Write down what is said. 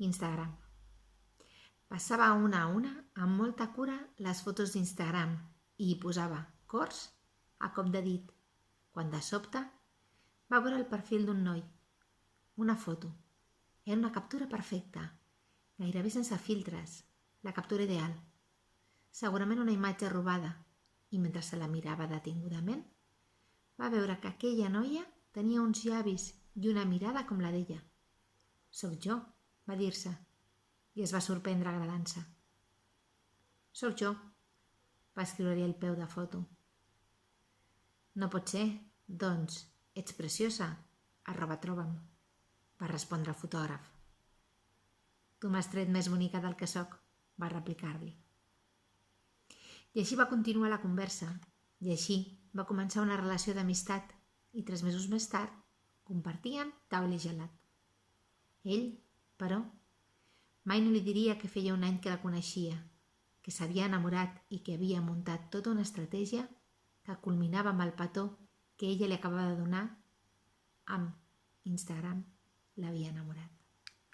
Instagram. Passava una a una amb molta cura les fotos d'Instagram i hi posava cors a cop de dit, quan de sobte va veure el perfil d'un noi. Una foto. Era una captura perfecta, gairebé sense filtres, la captura ideal. Segurament una imatge robada, i mentre se la mirava detingudament, va veure que aquella noia tenia uns llavis i una mirada com la d'ella. «Soc jo», va dir-se, i es va sorprendre agradant-se. «Soc jo», va escriure-hi al peu de foto. «No pot ser, doncs, ets preciosa, @troba'm», va respondre el fotògraf. «Tu m'has tret més bonica del que sóc», va replicar-li. I així va continuar la conversa, i així va començar una relació d'amistat, i 3 mesos més tard compartien taula i gelat. Ell, però, mai no li diria que feia un any que la coneixia, que s'havia enamorat i que havia muntat tota una estratègia que culminava amb el petó que ella li acabava de donar amb Instagram l'havia enamorat.